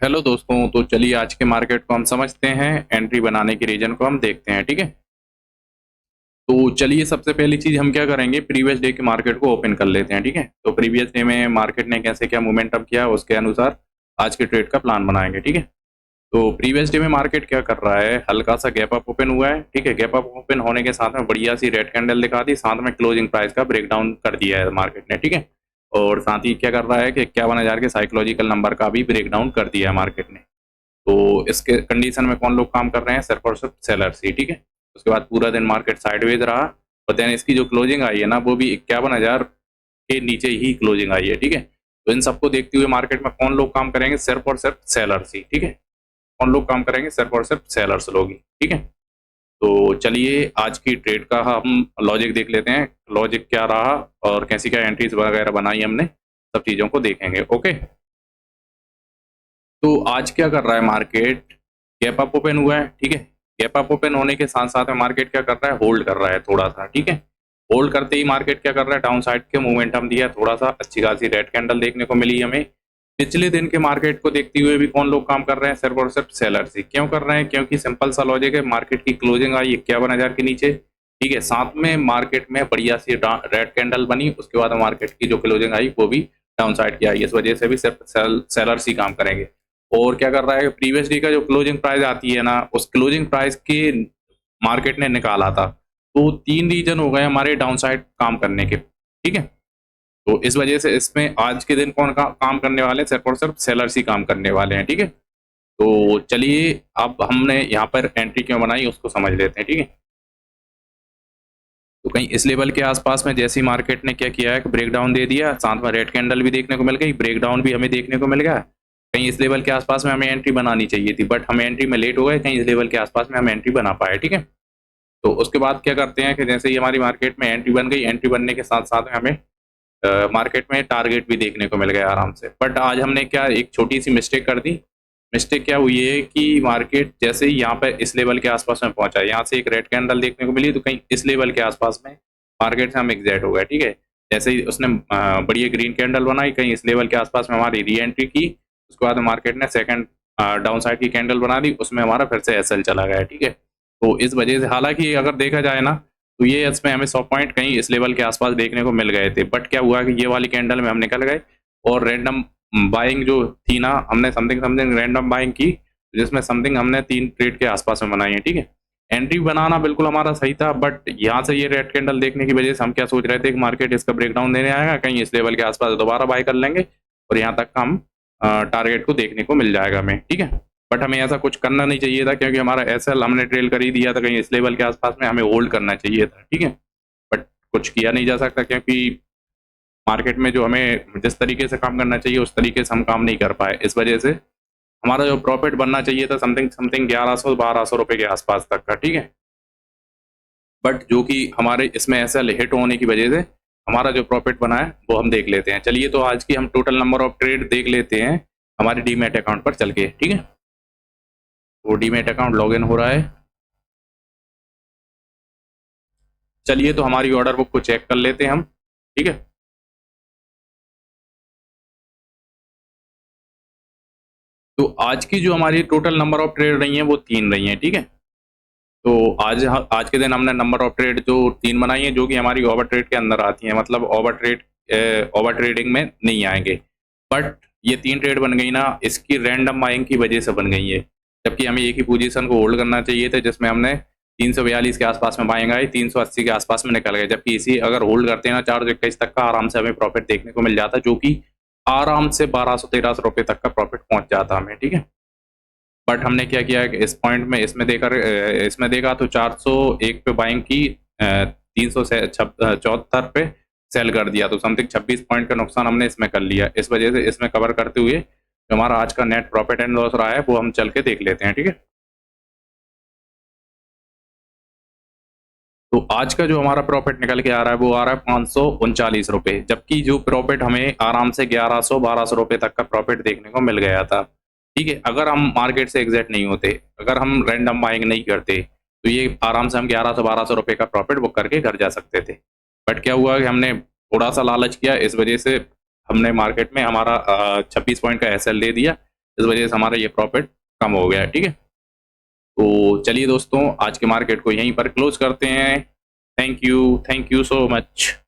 Hello दोस्तों, तो चलिए आज के मार्केट को हम समझते हैं। एंट्री बनाने के रीजन को हम देखते हैं। ठीक है, तो चलिए सबसे पहली चीज हम क्या करेंगे, प्रीवियस डे के मार्केट को ओपन कर लेते हैं। ठीक है, तो प्रीवियस डे में मार्केट ने कैसे क्या मोमेंटम किया उसके अनुसार आज के ट्रेड का प्लान बनाएंगे। ठीक है, तो प्रीवियस डे में मार्केट क्या कर रहा है, हल्का सा गैप अप ओपन हुआ है। ठीक है, गैप अप ओपन होने के साथ में बढ़िया सी रेड कैंडल दिखा दी, साथ में क्लोजिंग प्राइस का ब्रेकडाउन कर दिया है मार्केट ने। ठीक है, और साथ ही क्या कर रहा है कि 51,000 के साइकोलॉजिकल नंबर का भी ब्रेकडाउन कर दिया है मार्केट ने। तो इसके कंडीशन में कौन लोग काम कर रहे हैं, सिर्फ और सिर्फ सेलर्स ही। ठीक है, उसके बाद पूरा दिन मार्केट साइडवेज रहा और देन इसकी जो क्लोजिंग आई है ना, वो भी 51,000 के नीचे ही क्लोजिंग आई है। ठीक है, तो इन सबको देखते हुए मार्केट में कौन लोग काम करेंगे, सिर्फ और सिर्फ सेलर्स ही। ठीक है, कौन लोग काम करेंगे, सिर्फ और सिर्फ सेलर्स लोग ही। ठीक है, तो चलिए आज की ट्रेड का हम लॉजिक देख लेते हैं, लॉजिक क्या रहा और कैसी क्या एंट्रीज वगैरह बनाई हमने, सब चीज़ों को देखेंगे। ओके, तो आज क्या कर रहा है मार्केट, गैप अप ओपन हुआ है। ठीक है, गैप अप ओपन होने के साथ साथ में मार्केट क्या कर रहा है, होल्ड कर रहा है थोड़ा सा। ठीक है, होल्ड करते ही मार्केट क्या कर रहा है, डाउन साइड के मोमेंटम दिया, थोड़ा सा अच्छी खासी रेड कैंडल देखने को मिली हमें। पिछले दिन के मार्केट को देखते हुए भी कौन लोग काम कर रहे हैं, सिर्फ और सिर्फ सेलर्स ही। क्यों कर रहे हैं, क्योंकि सिंपल सा लॉजिक है, मार्केट की क्लोजिंग आई 51,000 के नीचे। ठीक है, साथ में मार्केट में बढ़िया सी रेड कैंडल बनी, उसके बाद मार्केट की जो क्लोजिंग आई वो भी डाउन साइड की आई, इस वजह से भी सिर्फ सेलर्स ही काम करेंगे। और क्या कर रहा है, प्रीवियस डे का जो क्लोजिंग प्राइस आती है ना, उस क्लोजिंग प्राइस के मार्केट ने निकाला था। तो 3 रीजन हो गए हमारे डाउन साइड काम करने के। ठीक है, तो इस वजह से इसमें आज के दिन कौन काम करने वाले हैं, सिर्फ और सिर्फ सेलर्स ही काम करने वाले हैं। ठीक है, तो चलिए अब हमने यहाँ पर एंट्री क्यों बनाई उसको समझ लेते हैं। ठीक है, तो कहीं इस लेवल के आसपास में जैसी मार्केट ने क्या किया है, ब्रेकडाउन दे दिया, साथ में रेड कैंडल भी देखने को मिल गई, ब्रेकडाउन भी हमें देखने को मिल गया। कहीं इस लेवल के आसपास में हमें एंट्री बनानी चाहिए थी, बट हम एंट्री में लेट हो गए, कहीं इस लेवल के आसपास में हम एंट्री बना पाए। ठीक है, तो उसके बाद क्या करते हैं कि जैसे ही हमारी मार्केट में एंट्री बन गई, एंट्री बनने के साथ साथ हमें मार्केट में टारगेट भी देखने को मिल गया आराम से। बट आज हमने क्या एक छोटी सी मिस्टेक कर दी। मिस्टेक क्या हुई है कि मार्केट जैसे ही यहाँ पर इस लेवल के आसपास में पहुंचा, यहाँ से एक रेड कैंडल देखने को मिली, तो कहीं इस लेवल के आसपास में मार्केट से हम एग्जैक्ट हो गए। ठीक है, जैसे ही उसने बढ़िया ग्रीन कैंडल बनाई, कहीं इस लेवल के आसपास में हमारी री एंट्री की, उसके बाद मार्केट ने सेकंड डाउन साइड की कैंडल बना दी, उसमें हमारा फिर से एसएल चला गया। ठीक है, तो इस वजह से हालांकि अगर देखा जाए ना, तो ये इसमें हमें 100 पॉइंट कहीं इस लेवल के आसपास देखने को मिल गए थे। बट क्या हुआ कि ये वाली कैंडल में हम निकल गए और रैंडम बाइंग जो थी ना, हमने समथिंग समथिंग रैंडम बाइंग की, जिसमें समथिंग हमने 3 ट्रेड के आसपास में बनाई है। ठीक है, एंट्री बनाना बिल्कुल हमारा सही था, बट यहाँ से ये रेड कैंडल देखने की वजह से हम क्या सोच रहे थे कि मार्केट इसका ब्रेकडाउन देने आएगा, कहीं इस लेवल के आसपास दोबारा बाय कर लेंगे और यहाँ तक हम टारगेट को देखने को मिल जाएगा हमें। ठीक है, बट हमें ऐसा कुछ करना नहीं चाहिए था, क्योंकि हमारा एसएल हमने ट्रेल कर ही दिया था, कहीं इस लेवल के आसपास में हमें होल्ड करना चाहिए था। ठीक है, बट कुछ किया नहीं जा सकता, क्योंकि मार्केट में जो हमें जिस तरीके से काम करना चाहिए उस तरीके से हम काम नहीं कर पाए। इस वजह से हमारा जो प्रॉफिट बनना चाहिए था समथिंग समथिंग 1100-1200 रुपए के आसपास तक का। ठीक है, बट जो कि हमारे इसमें ऐसा हिट होने की वजह से हमारा जो प्रॉफिट बना है वो हम देख लेते हैं। चलिए, तो आज की हम टोटल नंबर ऑफ ट्रेड देख लेते हैं हमारे डीमैट अकाउंट पर चल के। ठीक है, तो डीमैट अकाउंट लॉगिन हो रहा है। चलिए, तो हमारी ऑर्डर बुक को चेक कर लेते हैं हम। ठीक है, तो आज की जो हमारी टोटल नंबर ऑफ ट्रेड रही हैं वो 3 रही हैं। ठीक है, तो आज के दिन हमने नंबर ऑफ ट्रेड जो 3 बनाई है, जो कि हमारी ओवर ट्रेड के अंदर आती हैं, मतलब ओवर ट्रेडिंग में नहीं आएंगे। बट ये 3 ट्रेड बन गई ना, इसकी रैंडम बाइंग की वजह से बन गई है, जबकि हमें एक ही पोजीशन को होल्ड करना चाहिए था, जिसमें हमने 342 के आसपास में बाइंग आई, 380 के आसपास में निकल गए। जबकि इसी अगर होल्ड करते हैं ना 421 तक का, आराम से हमें प्रॉफिट देखने को मिल जाता, जो कि आराम से 1200-1300 रुपये तक का प्रॉफिट पहुंच जाता हमें। ठीक है, बट हमने क्या किया है कि इस पॉइंट में इसमें देखा तो 401 पे बाइंग की, 374 पे सेल कर दिया, तो समथिंग 26 पॉइंट का नुकसान हमने इसमें कर लिया। इस वजह से इसमें कवर करते हुए जो हमारा आज का नेट प्रॉफिट एंड लॉस रहा है वो हम चल के देख लेते हैं। ठीक है, तो आज का जो हमारा प्रॉफिट निकल के आ रहा है वो आ रहा है 539 रुपये, जबकि जो प्रॉफिट हमें आराम से 1100-1200 रुपये तक का प्रॉफिट देखने को मिल गया था। ठीक है, अगर हम मार्केट से एग्जैक्ट नहीं होते, अगर हम रैंडम बाइंग नहीं करते, तो ये आराम से हम 1100-1200 रुपये का प्रॉफिट बुक करके घर जा सकते थे। बट क्या हुआ कि हमने थोड़ा सा लालच किया, इस वजह से हमने मार्केट में हमारा 26 पॉइंट का एसएल दे दिया, इस वजह से हमारा ये प्रॉफिट कम हो गया है। ठीक है, तो चलिए दोस्तों आज के मार्केट को यहीं पर क्लोज करते हैं। Thank you so much.